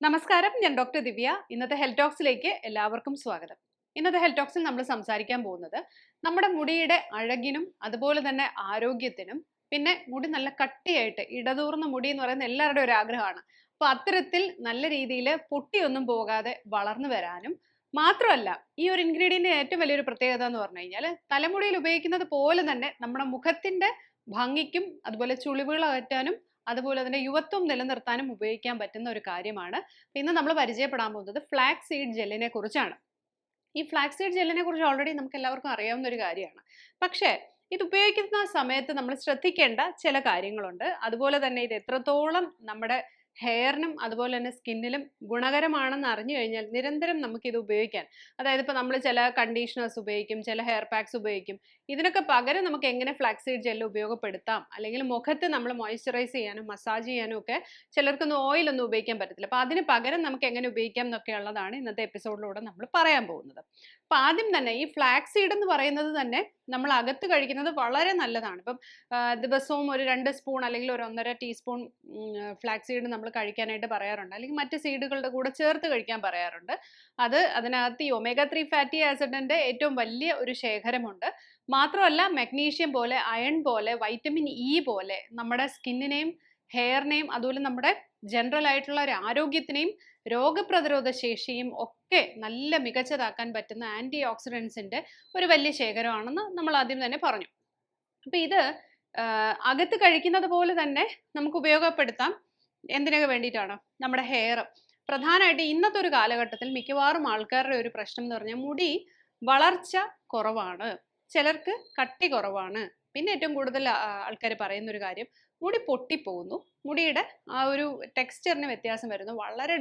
നമസ്കാരം, ഞാൻ ഡോക്ടർ ദിവ്യ. ഇന്നത്തെ ഹെൽത്ത് ടോക്സിലേക്ക് എല്ലാവർക്കും സ്വാഗതം. ഇന്നത്തെ ഹെൽത്ത് ടോക്സിൽ നമ്മൾ സംസാരിക്കാൻ പോകുന്നത് നമ്മുടെ മുടിയുടെ അഴകിനും അതുപോലെ തന്നെ ആരോഗ്യത്തിനും, പിന്നെ മുടി നല്ല കട്ടിയായിട്ട് ഇടതൂർന്ന മുടി എന്ന് പറയുന്ന എല്ലാവരുടെയും ഒരു ആഗ്രഹമാണ്. അപ്പോൾ അത്തരത്തിൽ നല്ല രീതിയിൽ പൊട്ടിയൊന്നും പോകാതെ വളർന്നു വരാനും, മാത്രമല്ല ഈ ഒരു ഇൻഗ്രീഡിയന്റ് ഏറ്റവും വലിയൊരു പ്രത്യേകത എന്ന് പറഞ്ഞു കഴിഞ്ഞാൽ തലമുടിയിൽ ഉപയോഗിക്കുന്നത് പോലെ തന്നെ നമ്മുടെ മുഖത്തിന്റെ ഭംഗിക്കും അതുപോലെ ചുളിവുകൾ അകറ്റാനും അതുപോലെ തന്നെ യുവത്വം നിലനിർത്താനും ഉപയോഗിക്കാൻ പറ്റുന്ന ഒരു കാര്യമാണ്. ഇന്ന് നമ്മൾ പരിചയപ്പെടാൻ പോകുന്നത് ഫ്ലാക്സ് സീഡ് ജെല്ലിനെ കുറിച്ചാണ്. ഈ ഫ്ലാക്സ് സീഡ് ജെല്ലിനെ കുറിച്ച് ഓൾറെഡി നമുക്ക് എല്ലാവർക്കും അറിയാവുന്ന ഒരു കാര്യമാണ്. പക്ഷേ ഇത് ഉപയോഗിക്കുന്ന സമയത്ത് നമ്മൾ ശ്രദ്ധിക്കേണ്ട ചില കാര്യങ്ങളുണ്ട്. അതുപോലെ തന്നെ ഇത് എത്രത്തോളം നമ്മുടെ ഹെയറിനും അതുപോലെ തന്നെ സ്കിന്നിലും ഗുണകരമാണെന്ന് അറിഞ്ഞു കഴിഞ്ഞാൽ നിരന്തരം നമുക്കിത് ഉപയോഗിക്കാൻ, അതായത് ഇപ്പോൾ നമ്മൾ ചില കണ്ടീഷണേഴ്സ് ഉപയോഗിക്കും, ചില ഹെയർ പാക്സ് ഉപയോഗിക്കും. ഇതിനൊക്കെ പകരം നമുക്ക് എങ്ങനെ ഫ്ലാക്സ് സീഡ് ജെല്ല് ഉപയോഗപ്പെടുത്താം, അല്ലെങ്കിൽ മുഖത്ത് നമ്മൾ മോയ്സ്ചറൈസ് ചെയ്യാനും മസാജ് ചെയ്യാനും ഒക്കെ ചിലർക്കൊന്നും ഓയിലൊന്നും ഉപയോഗിക്കാൻ പറ്റത്തില്ല. അപ്പോൾ അതിന് പകരം നമുക്ക് എങ്ങനെ ഉപയോഗിക്കാം എന്നൊക്കെ ഉള്ളതാണ് ഇന്നത്തെ എപ്പിസോഡിലൂടെ നമ്മൾ പറയാൻ പോകുന്നത്. അപ്പോൾ ആദ്യം തന്നെ ഈ ഫ്ലാക്സ് സീഡ് എന്ന് പറയുന്നത് തന്നെ നമ്മൾ അകത്ത് കഴിക്കുന്നത് വളരെ നല്ലതാണ്. ഇപ്പം ദിവസവും ഒരു 2 സ്പൂൺ അല്ലെങ്കിൽ ഒരു 1.5 ടീസ്പൂൺ ഫ്ലാക്സ് സീഡ് നമ്മൾ കഴിക്കാനായിട്ട് പറയാറുണ്ട്, അല്ലെങ്കിൽ മറ്റ് സീഡുകളുടെ കൂടെ ചേർത്ത് കഴിക്കാൻ പറയാറുണ്ട്. അതിനകത്ത് ഈ ഒമേഗ 3 ഫാറ്റി ആസിഡിന്റെ ഏറ്റവും വലിയ ഒരു ശേഖരമുണ്ട്. മാത്രമല്ല മെഗ്നീഷ്യം പോലെ, അയൺ പോലെ, വൈറ്റമിൻ ഇ പോലെ നമ്മുടെ സ്കിന്നിനെയും ഹെയറിനെയും അതുപോലെ നമ്മുടെ ജനറൽ ആയിട്ടുള്ള ഒരു ആരോഗ്യത്തിനെയും രോഗപ്രതിരോധ ശേഷിയും ഒക്കെ നല്ല മികച്ചതാക്കാൻ പറ്റുന്ന ആന്റി ഓക്സിഡൻസിന്റെ ഒരു വലിയ ശേഖരമാണെന്ന് നമ്മൾ ആദ്യം തന്നെ പറഞ്ഞു. അപ്പൊ ഇത് അകത്ത് കഴിക്കുന്നത് പോലെ തന്നെ നമുക്ക് ഉപയോഗപ്പെടുത്താം. എന്തിനൊക്കെ വേണ്ടിയിട്ടാണ്? നമ്മുടെ ഹെയർ പ്രധാനമായിട്ട് ഇന്നത്തെ ഒരു കാലഘട്ടത്തിൽ മിക്കവാറും ആൾക്കാരുടെ ഒരു പ്രശ്നം എന്ന് പറഞ്ഞാൽ മുടി വളർച്ച കുറവാണ്, ചിലർക്ക് കട്ടി കുറവാണ്, പിന്നെ ഏറ്റവും കൂടുതൽ ആൾക്കാർ പറയുന്ന ഒരു കാര്യം മുടി പൊട്ടിപ്പോകുന്നു, മുടിയുടെ ആ ഒരു ടെക്സ്ചറിന് വ്യത്യാസം വരുന്നു, വളരെ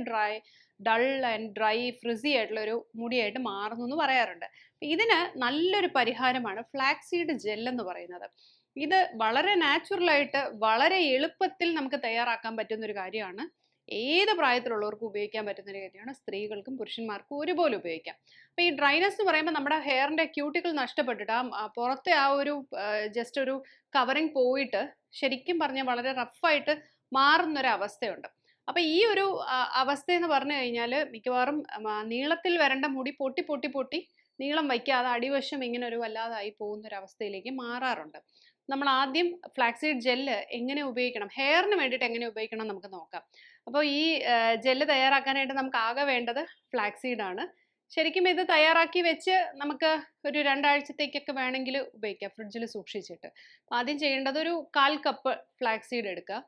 ഡൾ ആൻഡ് ഡ്രൈ ഫ്രിസി ആയിട്ടുള്ള ഒരു മുടിയായിട്ട് മാറുന്നു എന്ന് പറയാറുണ്ട്. ഇതിന് നല്ലൊരു പരിഹാരമാണ് ഫ്ലാക്സ് സീഡ് ജെൽ എന്ന് പറയുന്നത്. ഇത് വളരെ നാച്ചുറലായിട്ട് വളരെ എളുപ്പത്തിൽ നമുക്ക് തയ്യാറാക്കാൻ പറ്റുന്ന ഒരു കാര്യമാണ്. ഏത് പ്രായത്തിലുള്ളവർക്കും ഉപയോഗിക്കാൻ പറ്റുന്ന ഒരു കാര്യമാണ്. സ്ത്രീകൾക്കും പുരുഷന്മാർക്കും ഒരുപോലെ ഉപയോഗിക്കാം. അപ്പോൾ ഈ ഡ്രൈനെസ് എന്ന് പറയുമ്പോൾ നമ്മുടെ ഹെയറിന്റെ ക്യൂട്ടിക്കിൾ നഷ്ടപ്പെട്ടിട്ട് പുറത്തെ ആ ഒരു ജസ്റ്റ് ഒരു കവറിങ് പോയിട്ട് ശരിക്കും പറഞ്ഞാൽ വളരെ റഫായിട്ട് മാറുന്നൊരു അവസ്ഥയുണ്ട്. അപ്പോൾ ഈ ഒരു അവസ്ഥ എന്ന് പറഞ്ഞു കഴിഞ്ഞാൽ മിക്കവാറും നീളത്തിൽ വരേണ്ട മുടി പൊട്ടി പൊട്ടി പൊട്ടി നീളം വയ്ക്കാതെ അടിവശം ഇങ്ങനെ ഒരു വല്ലാതായി പോകുന്ന ഒരു അവസ്ഥയിലേക്ക് മാറാറുണ്ട്. നമ്മൾ ആദ്യം ഫ്ലാക്സീഡ് ജെല്ല് എങ്ങനെ ഉപയോഗിക്കണം, ഹെയറിന് വേണ്ടിയിട്ട് എങ്ങനെ ഉപയോഗിക്കണം നമുക്ക് നോക്കാം. അപ്പോൾ ഈ ജെല്ല് തയ്യാറാക്കാനായിട്ട് നമുക്ക് ആകെ വേണ്ടത് ഫ്ലാക്സീഡ് ആണ്. ശരിക്കും ഇത് തയ്യാറാക്കി വെച്ച് നമുക്ക് ഒരു 2 ആഴ്ചത്തേക്കൊക്കെ വേണമെങ്കിൽ ഉപയോഗിക്കാം, ഫ്രിഡ്ജിൽ സൂക്ഷിച്ചിട്ട്. ആദ്യം ചെയ്യേണ്ടത് ഒരു 1/4 കപ്പ് ഫ്ലാക്സീഡ് എടുക്കുക.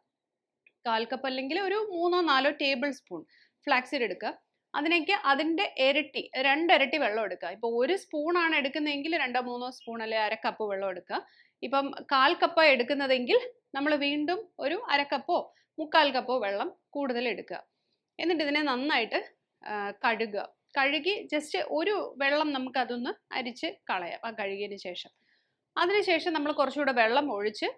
1/4 കപ്പ് അല്ലെങ്കിൽ ഒരു 3-4 ടേബിൾ സ്പൂൺ ഫ്ലാക്സീഡ് എടുക്കുക. അതിൻ്റെ ഇരട്ടി, 2 ഇരട്ടി വെള്ളം എടുക്കുക. ഇപ്പോൾ 1 സ്പൂണാണ് എടുക്കുന്നതെങ്കിൽ 2-3 സ്പൂൺ അല്ലെങ്കിൽ 1/2 കപ്പ് വെള്ളം എടുക്കുക. ഇപ്പം 1/4 കപ്പാണ് എടുക്കുന്നതെങ്കിൽ നമ്മൾ വീണ്ടും ഒരു 1/2 കപ്പോ 3/4 കപ്പോ വെള്ളം കൂടുതൽ എടുക്കുക. എന്നിട്ട് ഇതിനെ നന്നായിട്ട് കഴുകുക. കഴുകി ജസ്റ്റ് ഒരു വെള്ളം നമുക്കതൊന്ന് അരിച്ച് കളയാം ആ കഴുകിയതിന് ശേഷം. അതിനുശേഷം നമ്മൾ കുറച്ചുകൂടെ വെള്ളം ഒഴിച്ച്,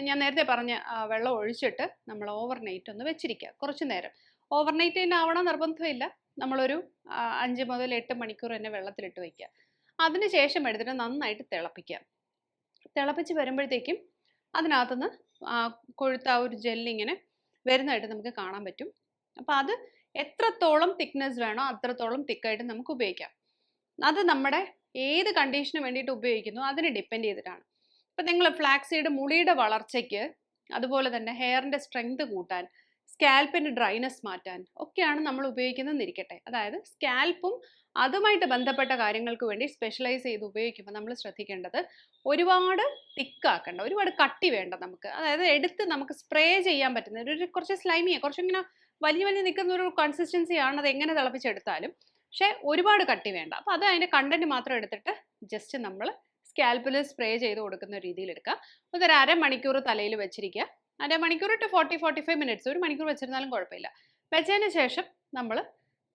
ഞാൻ നേരത്തെ പറഞ്ഞ വെള്ളം ഒഴിച്ചിട്ട് നമ്മൾ ഓവർനൈറ്റ് ഒന്ന് വെച്ചിരിക്കുക കുറച്ച് നേരം. ഓവർനൈറ്റ് തന്നെ ആവണം നിർബന്ധമില്ല. നമ്മളൊരു 5 മുതൽ 8 മണിക്കൂർ തന്നെ വെള്ളത്തിലിട്ട് വയ്ക്കുക. അതിനുശേഷം എടുത്തിട്ട് നന്നായിട്ട് തിളപ്പിക്കുക. തിളപ്പിച്ച് വരുമ്പോഴത്തേക്കും അതിനകത്തുനിന്ന് കൊഴുത്ത ആ ഒരു ജെല്ലിങ്ങനെ വരുന്നതായിട്ട് നമുക്ക് കാണാൻ പറ്റും. അപ്പോൾ അത് എത്രത്തോളം തിക്നെസ് വേണോ അത്രത്തോളം തിക്കായിട്ട് നമുക്ക് ഉപയോഗിക്കാം. അത് നമ്മുടെ ഏത് കണ്ടീഷന് വേണ്ടിയിട്ട് ഉപയോഗിക്കുന്നു അതിനെ ഡിപ്പെൻഡ് ചെയ്തിട്ടാണ്. ഇപ്പം നിങ്ങൾ ഫ്ലാക്സ് സീഡ് മുടിയുടെ വളർച്ചയ്ക്ക്, അതുപോലെ തന്നെ ഹെയറിൻ്റെ സ്ട്രെങ്ത് കൂട്ടാൻ, സ്കാൽപ്പിൻ്റെ ഡ്രൈനെസ് മാറ്റാൻ ഒക്കെയാണ് നമ്മൾ ഉപയോഗിക്കുന്നതെന്നിരിക്കട്ടെ. അതായത് സ്കാൽപ്പും അതുമായിട്ട് ബന്ധപ്പെട്ട കാര്യങ്ങൾക്ക് വേണ്ടി സ്പെഷ്യലൈസ് ചെയ്ത് ഉപയോഗിക്കുമ്പോൾ നമ്മൾ ശ്രദ്ധിക്കേണ്ടത് ഒരുപാട് തിക്കാക്കണ്ട, ഒരുപാട് കട്ടി വേണ്ട നമുക്ക്. അതായത് എടുത്ത് നമുക്ക് സ്പ്രേ ചെയ്യാൻ പറ്റുന്ന ഒരു കുറച്ച് സ്ലൈമിയാണ്, കുറച്ചിങ്ങനെ വലിയ വലിയ നിൽക്കുന്ന ഒരു കൺസിസ്റ്റൻസിയാണ് അത് എങ്ങനെ തിളപ്പിച്ചെടുത്താലും. പക്ഷേ ഒരുപാട് കട്ടി വേണ്ട. അപ്പോൾ അത് അതിൻ്റെ കണ്ടന്റ് മാത്രം എടുത്തിട്ട് ജസ്റ്റ് നമ്മൾ സ്കാൽപ്പിൽ സ്പ്രേ ചെയ്ത് കൊടുക്കുന്ന രീതിയിൽ എടുക്കുക. അതൊരു അരമണിക്കൂർ തലയിൽ വെച്ചിരിക്കുക. അരമണിക്കൂർ ടു 40-45 മിനിറ്റ്സ്, ഒരു മണിക്കൂർ വെച്ചിരുന്നാലും കുഴപ്പമില്ല. വെച്ചതിന് ശേഷം നമ്മൾ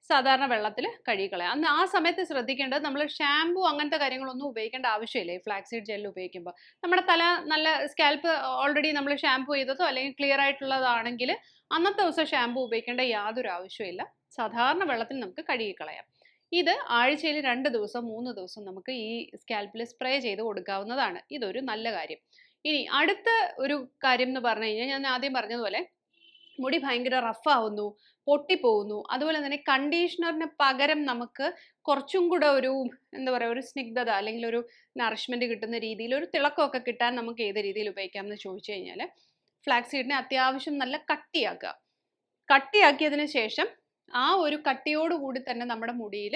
സാധാരണ വെള്ളത്തിൽ കഴുകിക്കളയാം. അന്ന് ആ സമയത്ത് ശ്രദ്ധിക്കേണ്ടത് നമ്മൾ ഷാമ്പു അങ്ങനത്തെ കാര്യങ്ങളൊന്നും ഉപയോഗിക്കേണ്ട ആവശ്യമില്ല. ഈ ഫ്ലാക്സീഡ് ജെല്ല് ഉപയോഗിക്കുമ്പോൾ നമ്മുടെ തല നല്ല സ്കാൽപ്പ് ഓൾറെഡി നമ്മൾ ഷാമ്പു ചെയ്തതോ അല്ലെങ്കിൽ ക്ലിയർ ആയിട്ടുള്ളതാണെങ്കിൽ അന്നത്തെ ദിവസം ഷാമ്പു ഉപയോഗിക്കേണ്ട യാതൊരു ആവശ്യമില്ല. സാധാരണ വെള്ളത്തിൽ നമുക്ക് കഴുകിക്കളയാം. ഇത് ആഴ്ചയിൽ 2 ദിവസം 3 ദിവസം നമുക്ക് ഈ സ്കാൽപ്പിൽ സ്പ്രേ ചെയ്ത് കൊടുക്കാവുന്നതാണ്. ഇതൊരു നല്ല കാര്യം. ഇനി അടുത്ത ഒരു കാര്യം എന്ന് പറഞ്ഞു കഴിഞ്ഞാൽ ഞാൻ ആദ്യം പറഞ്ഞതുപോലെ മുടി ഭയങ്കര റഫാവുന്നു, പൊട്ടിപ്പോകുന്നു. അതുപോലെ തന്നെ കണ്ടീഷണറിന് പകരം നമുക്ക് കുറച്ചും കൂടെ ഒരു എന്താ പറയുക, ഒരു സ്നിഗ്ധത അല്ലെങ്കിൽ ഒരു നറിഷ്മെന്റ് കിട്ടുന്ന രീതിയിൽ ഒരു തിളക്കമൊക്കെ കിട്ടാൻ നമുക്ക് ഏത് രീതിയിൽ ഉപയോഗിക്കാം എന്ന് ചോദിച്ചു കഴിഞ്ഞാൽ, ഫ്ലാക്സ് സീഡിനെ അത്യാവശ്യം നല്ല കട്ടിയാക്കുക. കട്ടിയാക്കിയതിന് ശേഷം ആ ഒരു കട്ടിയോട് കൂടി തന്നെ നമ്മുടെ മുടിയിൽ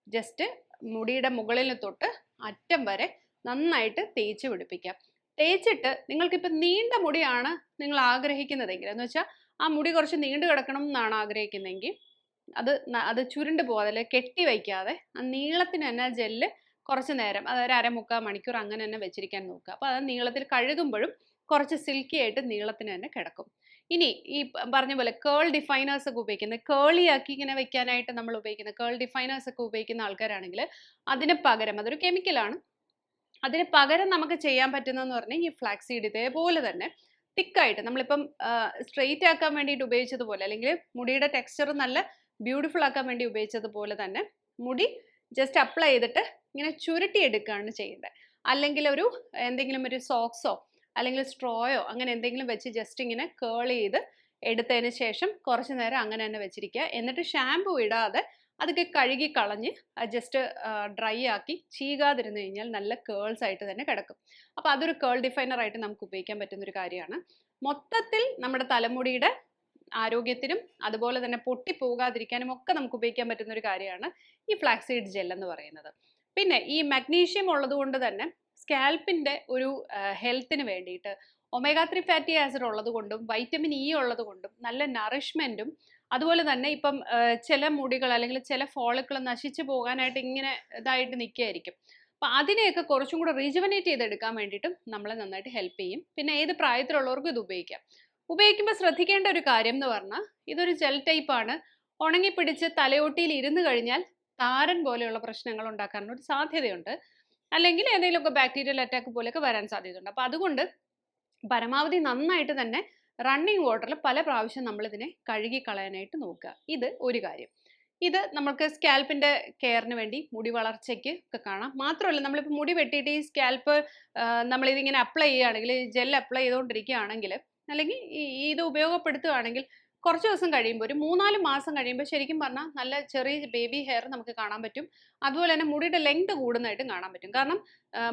ജസ്റ്റ് മുടിയുടെ മുകളിൽ തൊട്ട് അറ്റം വരെ നന്നായിട്ട് തേച്ച് പിടിപ്പിക്കാം. തേച്ചിട്ട് നിങ്ങൾക്കിപ്പോൾ നീണ്ട മുടിയാണ് നിങ്ങൾ ആഗ്രഹിക്കുന്നതെങ്കിൽ, എന്ന് വെച്ചാൽ ആ മുടി കുറച്ച് നീണ്ടു കിടക്കണം എന്നാണ് ആഗ്രഹിക്കുന്നതെങ്കിൽ അത് ചുരുണ്ട് പോകാതെ അല്ലെങ്കിൽ കെട്ടി വയ്ക്കാതെ ആ നീളത്തിന് തന്നെ ജെല്ല് കുറച്ച് നേരം, അതായത് 1/2 മണിക്കൂർ അങ്ങനെ തന്നെ വെച്ചിരിക്കാൻ നോക്കുക. അപ്പോൾ അത് നീളത്തിൽ കഴുകുമ്പോഴും കുറച്ച് സിൽക്കി ആയിട്ട് നീളത്തിന് തന്നെ കിടക്കും. ഇനി ഈ പറഞ്ഞ പോലെ കേൾ ഡിഫൈനേഴ്സ് ഒക്കെ ഉപയോഗിക്കുന്നത്, കേളി ആക്കി ഇങ്ങനെ വെക്കാനായിട്ട് നമ്മൾ ഉപയോഗിക്കുന്ന കേൾ ഡിഫൈനേഴ്സ് ഒക്കെ ഉപയോഗിക്കുന്ന ആൾക്കാരാണെങ്കിൽ അതിന് പകരം, അതൊരു കെമിക്കലാണ്, അതിന് പകരം നമുക്ക് ചെയ്യാൻ പറ്റുന്നതെന്ന് പറഞ്ഞാൽ ഈ ഫ്ലാക്സ് സീഡ് ഇതേപോലെ തന്നെ തിക്കായിട്ട് നമ്മളിപ്പം സ്ട്രെയിറ്റ് ആക്കാൻ വേണ്ടിയിട്ട് ഉപയോഗിച്ചതുപോലെ, അല്ലെങ്കിൽ മുടിയുടെ ടെക്സ്ചർ നല്ല ബ്യൂട്ടിഫുൾ ആക്കാൻ വേണ്ടി ഉപയോഗിച്ചതുപോലെ തന്നെ മുടി ജസ്റ്റ് അപ്ലൈ ചെയ്തിട്ട് ഇങ്ങനെ ചുരുട്ടിയെടുക്കുകയാണ് ചെയ്യേണ്ടത്. അല്ലെങ്കിൽ എന്തെങ്കിലും ഒരു സോക്സോ അല്ലെങ്കിൽ സ്ട്രോയോ അങ്ങനെ എന്തെങ്കിലും വെച്ച് ജസ്റ്റ് ഇങ്ങനെ കേൾ ചെയ്ത് എടുത്തതിന് ശേഷം കുറച്ച് നേരം അങ്ങനെ തന്നെ വെച്ചിരിക്കുക. എന്നിട്ട് ഷാമ്പു ഇടാതെ അതൊക്കെ കഴുകി കളഞ്ഞ് ജസ്റ്റ് ഡ്രൈ ആക്കി ചീകാതിരുന്ന് കഴിഞ്ഞാൽ നല്ല കേൾസ് ആയിട്ട് തന്നെ കിടക്കും. അപ്പോൾ അതൊരു കേൾ ഡിഫൈനർ ആയിട്ട് നമുക്ക് ഉപയോഗിക്കാൻ പറ്റുന്നൊരു കാര്യമാണ്. മൊത്തത്തിൽ നമ്മുടെ തലമുടിയുടെ ആരോഗ്യത്തിനും അതുപോലെ തന്നെ പൊട്ടിപ്പോകാതിരിക്കാനും ഒക്കെ നമുക്ക് ഉപയോഗിക്കാൻ പറ്റുന്ന ഒരു കാര്യമാണ് ഈ ഫ്ലാക്സ് സീഡ് ജെൽ എന്ന് പറയുന്നത്. പിന്നെ ഈ മഗ്നീഷ്യം ഉള്ളത് കൊണ്ട് തന്നെ സ്കാൽപ്പിൻ്റെ ഒരു ഹെൽത്തിന് വേണ്ടിയിട്ട് ഒമേഗ 3 ഫാറ്റി ആസിഡ് ഉള്ളത് കൊണ്ടും വൈറ്റമിൻ ഇ ഉള്ളത് കൊണ്ടും നല്ല നറിഷ്മെൻറ്റും, അതുപോലെ തന്നെ ഇപ്പം ചില മുടികൾ അല്ലെങ്കിൽ ചില ഫോളിക്കിൾ നശിച്ചു പോകാനായിട്ട് ഇങ്ങനെ ഇതായിട്ട് നിൽക്കുകയായിരിക്കും. അപ്പം അതിനെയൊക്കെ കുറച്ചും കൂടെ റീജുവനേറ്റ് ചെയ്തെടുക്കാൻ വേണ്ടിയിട്ടും നമ്മളെ നന്നായിട്ട് ഹെൽപ്പ് ചെയ്യും. പിന്നെ ഏത് പ്രായത്തിലുള്ളവർക്കും ഇത് ഉപയോഗിക്കാം. ഉപയോഗിക്കുമ്പോൾ ശ്രദ്ധിക്കേണ്ട ഒരു കാര്യം എന്ന് പറഞ്ഞാൽ ഇതൊരു ജെൽ ടൈപ്പാണ്. ഉണങ്ങിപ്പിടിച്ച് തലയോട്ടിയിൽ ഇരുന്ന് കഴിഞ്ഞാൽ താരൻ പോലെയുള്ള പ്രശ്നങ്ങൾ ഉണ്ടാക്കാനുള്ള ഒരു സാധ്യതയുണ്ട്. അല്ലെങ്കിൽ ഏതെങ്കിലുമൊക്കെ ബാക്ടീരിയൽ അറ്റാക്ക് പോലെയൊക്കെ വരാൻ സാധ്യതയുണ്ട്. അപ്പോൾ അതുകൊണ്ട് പരമാവധി നന്നായിട്ട് തന്നെ റണ്ണിങ് വാട്ടറിൽ പല പ്രാവശ്യം നമ്മളിതിനെ കഴുകി കളയാനായിട്ട് നോക്കുക. ഇത് ഒരു കാര്യം. ഇത് നമുക്ക് സ്കാൽപ്പിൻ്റെ കെയറിന് വേണ്ടി, മുടി വളർച്ചയ്ക്ക് ഒക്കെ കാണാം. മാത്രമല്ല നമ്മളിപ്പോൾ മുടി വെട്ടിയിട്ട് ഈ സ്കാൽപ്പ് നമ്മളിതിങ്ങനെ അപ്ലൈ ചെയ്യുകയാണെങ്കിൽ, ജെൽ അപ്ലൈ ചെയ്തുകൊണ്ടിരിക്കുകയാണെങ്കിൽ, അല്ലെങ്കിൽ ഇത് ഉപയോഗപ്പെടുത്തുകയാണെങ്കിൽ കുറച്ച് ദിവസം കഴിയുമ്പോൾ, ഒരു 3-4 മാസം കഴിയുമ്പോൾ ശരിക്കും പറഞ്ഞാൽ നല്ല ചെറിയ ബേബി ഹെയർ നമുക്ക് കാണാൻ പറ്റും. അതുപോലെ തന്നെ മുടിയുടെ ലെങ്ത് കൂടുന്നതായിട്ടും കാണാൻ പറ്റും. കാരണം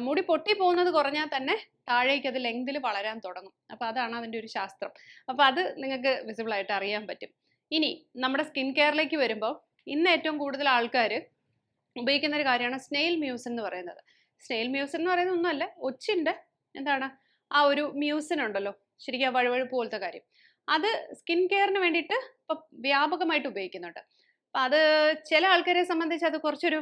മുടി പൊട്ടി പോകുന്നത് കുറഞ്ഞാൽ തന്നെ താഴേക്ക് അത് ലെങ്തിൽ വളരാൻ തുടങ്ങും. അപ്പോൾ അതാണ് അതിൻ്റെ ഒരു ശാസ്ത്രം. അപ്പോൾ അത് നിങ്ങൾക്ക് വിസിബിളായിട്ട് അറിയാൻ പറ്റും. ഇനി നമ്മുടെ സ്കിൻ കെയറിലേക്ക് വരുമ്പോൾ ഇന്ന് ഏറ്റവും കൂടുതൽ ആൾക്കാർ ഉപയോഗിക്കുന്ന ഒരു കാര്യമാണ് സ്നെയിൽ മ്യൂസിൻ എന്ന് പറയുന്നത്. സ്നെയിൽ മ്യൂസിൻ എന്ന് പറയുന്നത് ഒന്നുമല്ല, ഒച്ചിൻ്റെ എന്താണ് ആ ഒരു മ്യൂസിൻ ഉണ്ടല്ലോ, ശരിക്കും ആ വഴുവഴുപ്പ് പോലത്തെ കാര്യം, അത് സ്കിൻ കെയറിന് വേണ്ടിയിട്ട് ഇപ്പം വ്യാപകമായിട്ട് ഉപയോഗിക്കുന്നുണ്ട്. അപ്പം അത് ചില ആൾക്കാരെ സംബന്ധിച്ച് അത് കുറച്ചൊരു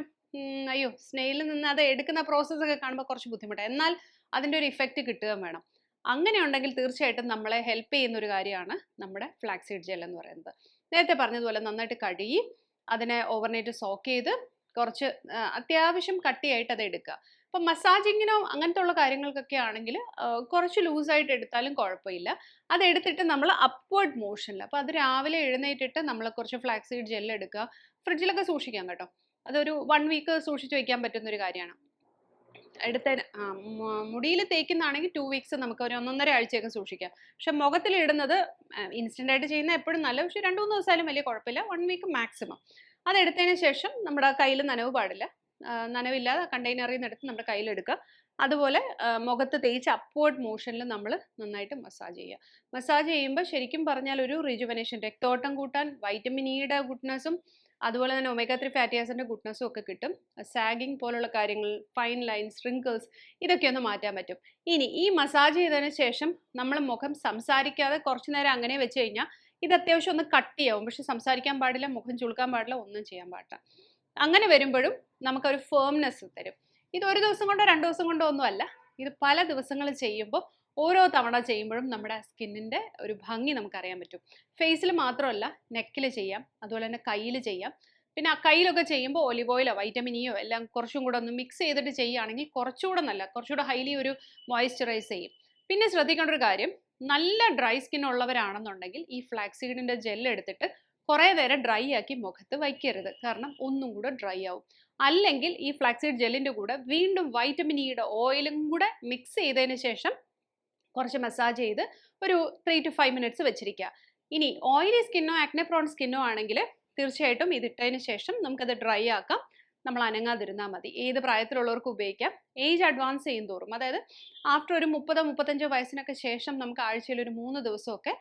അയ്യോ, സ്നെയിലിൽ നിന്ന് അത് എടുക്കുന്ന പ്രോസസ്സൊക്കെ കാണുമ്പോൾ കുറച്ച് ബുദ്ധിമുട്ടാണ്. എന്നാൽ അതിൻ്റെ ഒരു ഇഫക്റ്റ് കിട്ടുകയും വേണം. അങ്ങനെ ഉണ്ടെങ്കിൽ തീർച്ചയായിട്ടും നമ്മളെ ഹെൽപ്പ് ചെയ്യുന്ന ഒരു കാര്യമാണ് നമ്മുടെ ഫ്ലാക്സ് സീഡ് ജെൽ എന്ന് പറയുന്നത്. നേരത്തെ പറഞ്ഞതുപോലെ നന്നായിട്ട് കഴുകി അതിനെ ഓവർനൈറ്റ് സോക്ക് ചെയ്ത് കുറച്ച് അത്യാവശ്യം കട്ടിയായിട്ട് അത് എടുക്കുക. അപ്പം മസാജിങ്ങിനോ അങ്ങനത്തെ ഉള്ള കാര്യങ്ങൾക്കൊക്കെ ആണെങ്കിൽ കുറച്ച് ലൂസായിട്ട് എടുത്താലും കുഴപ്പമില്ല. അതെടുത്തിട്ട് നമ്മൾ അപ്വേർഡ് മോഷനിൽ, അപ്പോൾ അത് രാവിലെ എഴുന്നേറ്റിട്ട് നമ്മൾ കുറച്ച് ഫ്ലാക്സ് സീഡ് ജെൽ എടുക്കുക. ഫ്രിഡ്ജിലൊക്കെ സൂക്ഷിക്കാം കേട്ടോ. അതൊരു 1 വീക്ക് സൂക്ഷിച്ച് വയ്ക്കാൻ പറ്റുന്നൊരു കാര്യമാണ്. മുടിയിൽ തേക്കുന്നതാണെങ്കിൽ 2 വീക്സ് നമുക്ക് ഒരു 1.5 ആഴ്ചയൊക്കെ സൂക്ഷിക്കാം. പക്ഷെ മുഖത്തിലിടുന്നത് ഇൻസ്റ്റൻ്റ് ആയിട്ട് ചെയ്യുന്ന എപ്പോഴും നല്ല, പക്ഷെ 2-3 ദിവസമായാലും വലിയ കുഴപ്പമില്ല. 1 വീക്ക് മാക്സിമം. അതെടുത്തതിന് ശേഷം നമ്മുടെ കയ്യിൽ നനവ് പാടില്ല. നനവില്ലാതെ കണ്ടെയ്നറിൽ നിന്ന് എടുത്ത് നമ്മുടെ കയ്യിലെടുക്കുക. അതുപോലെ മുഖത്ത് തേച്ച് അപ്വേർഡ് മോഷനിൽ നമ്മൾ നന്നായിട്ട് മസാജ് ചെയ്യുക. മസാജ് ചെയ്യുമ്പോൾ ശരിക്കും പറഞ്ഞാൽ ഒരു റിജുവനേഷൻ, രക്തോട്ടം കൂട്ടാൻ, വൈറ്റമിൻ ഇയുടെ ഗുഡ്നസ്സും അതുപോലെ തന്നെ ഒമേഗ 3 ഫാറ്റി ആസിഡിൻ്റെ ഗുഡ്നസ്സും ഒക്കെ കിട്ടും. സാഗിങ് പോലുള്ള കാര്യങ്ങൾ, ഫൈൻ ലൈൻസ്, റിങ്കിൾസ്, ഇതൊക്കെ ഒന്ന് മാറ്റാൻ പറ്റും. ഇനി ഈ മസാജ് ചെയ്തതിന് ശേഷം നമ്മൾ മുഖം സംസാരിക്കാതെ കുറച്ച് നേരം അങ്ങനെ വെച്ച് കഴിഞ്ഞാൽ ഇത് അത്യാവശ്യം ഒന്ന് കട്ടിയാവും. പക്ഷെ സംസാരിക്കാൻ പാടില്ല, മുഖം ചുളുക്കാൻ പാടില്ല, ഒന്നും ചെയ്യാൻ പാടില്ല. അങ്ങനെ വരുമ്പോഴും നമുക്കൊരു ഫേംനെസ് തരും. ഇത് ഒരു ദിവസം കൊണ്ടോ 2 ദിവസം കൊണ്ടോ ഒന്നുമല്ല, ഇത് പല ദിവസങ്ങൾ ചെയ്യുമ്പോൾ, ഓരോ തവണ ചെയ്യുമ്പോഴും നമ്മുടെ സ്കിന്നിൻ്റെ ഒരു ഭംഗി നമുക്കറിയാൻ പറ്റും. ഫേസിൽ മാത്രമല്ല, നെക്കിൽ ചെയ്യാം, അതുപോലെ തന്നെ കയ്യിൽ ചെയ്യാം. പിന്നെ ആ കയ്യിലൊക്കെ ചെയ്യുമ്പോൾ ഒലിവ് ഓയിലോ വൈറ്റമിൻ ഇയോ എല്ലാം കുറച്ചും കൂടെ ഒന്ന് മിക്സ് ചെയ്തിട്ട് ചെയ്യുകയാണെങ്കിൽ കുറച്ചുകൂടെ നല്ല, കുറച്ചുകൂടെ ഹൈലി ഒരു മോയ്സ്ചറൈസ് ചെയ്യും. പിന്നെ ശ്രദ്ധിക്കേണ്ട ഒരു കാര്യം, നല്ല ഡ്രൈ സ്കിൻ ഉള്ളവരാണെന്നുണ്ടെങ്കിൽ ഈ ഫ്ലാക്സ് സീഡിൻ്റെ ജെൽ എടുത്തിട്ട് കുറേ നേരം ഡ്രൈ ആക്കി മുഖത്ത് വയ്ക്കരുത്. കാരണം ഒന്നും കൂടെ ഡ്രൈ ആവും. അല്ലെങ്കിൽ ഈ ഫ്ലാക്സ് സീഡ് ജെല്ലിൻ്റെ കൂടെ വീണ്ടും വൈറ്റമിൻ ഇയുടെ ഓയിലും കൂടെ മിക്സ് ചെയ്തതിന് ശേഷം കുറച്ച് മസാജ് ചെയ്ത് ഒരു 3 to 5 മിനിറ്റ്സ് വെച്ചിരിക്കുക. ഇനി ഓയിലി സ്കിന്നോ ആക്നെ പ്രോൺ സ്കിന്നോ ആണെങ്കിൽ തീർച്ചയായിട്ടും ഇതിട്ടതിന് ശേഷം നമുക്കത് ഡ്രൈ ആക്കാം. നമ്മൾ അനങ്ങാതിരുന്നാൽ മതി. ഏത് പ്രായത്തിലുള്ളവർക്ക് ഉപയോഗിക്കാം. ഏജ് അഡ്വാൻസ് ചെയ്യും തോറും, അതായത് ആഫ്റ്റർ ഒരു 30-35 വയസ്സിനൊക്കെ ശേഷം നമുക്ക് ആഴ്ചയിൽ ഒരു 3 ദിവസമൊക്കെ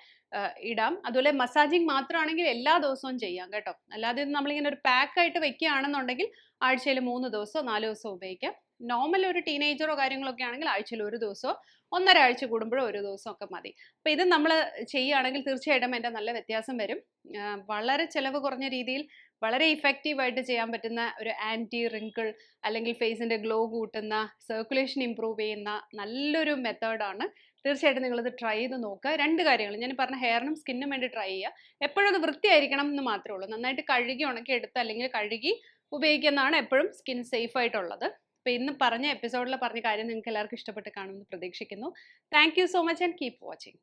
ഇടാം. അതുപോലെ മസാജിങ് മാത്രമാണെങ്കിൽ എല്ലാ ദിവസവും ചെയ്യാം കേട്ടോ. അല്ലാതെ നമ്മളിങ്ങനെ ഒരു പാക്കായിട്ട് വെക്കുകയാണെന്നുണ്ടെങ്കിൽ ആഴ്ചയിൽ 3 ദിവസമോ 4 ദിവസമോ ഉപയോഗിക്കാം. നോർമൽ ഒരു ടീനേജറോ കാര്യങ്ങളൊക്കെ ആണെങ്കിൽ ആഴ്ചയിൽ ഒരു ദിവസമോ 1.5 ആഴ്ച കൂടുമ്പോഴോ ഒരു ദിവസമൊക്കെ മതി. അപ്പോൾ ഇത് നമ്മൾ ചെയ്യുകയാണെങ്കിൽ തീർച്ചയായിട്ടും എൻ്റെ നല്ല വ്യത്യാസം വരും. വളരെ ചിലവ് കുറഞ്ഞ രീതിയിൽ വളരെ ഇഫക്റ്റീവായിട്ട് ചെയ്യാൻ പറ്റുന്ന ഒരു ആൻറ്റി റിങ്കിൾ അല്ലെങ്കിൽ ഫേസിൻ്റെ ഗ്ലോ കൂട്ടുന്ന, സർക്കുലേഷൻ ഇമ്പ്രൂവ് ചെയ്യുന്ന നല്ലൊരു മെത്തേഡാണ്. തീർച്ചയായിട്ടും നിങ്ങളിത് ട്രൈ ചെയ്ത് നോക്കുക. 2 കാര്യങ്ങൾ ഞാൻ പറഞ്ഞ ഹെയറിനും സ്കിന്നും വേണ്ടി ട്രൈ ചെയ്യുക. എപ്പോഴും അത് വൃത്തിയായിരിക്കണം എന്ന് മാത്രമേ ഉള്ളൂ. നന്നായിട്ട് കഴുകി ഉണക്കി എടുത്ത് അല്ലെങ്കിൽ കഴുകി ഉപയോഗിക്കുന്നതാണ് എപ്പോഴും സ്കിൻ സേഫ് ആയിട്ടുള്ളത്. അപ്പോൾ ഇന്ന് പറഞ്ഞ എപ്പിസോഡിൽ പറഞ്ഞ കാര്യം നിങ്ങൾക്ക് എല്ലാവർക്കും ഇഷ്ടപ്പെട്ട് കാണുമെന്ന് പ്രതീക്ഷിക്കുന്നു. Thank you so much and keep watching.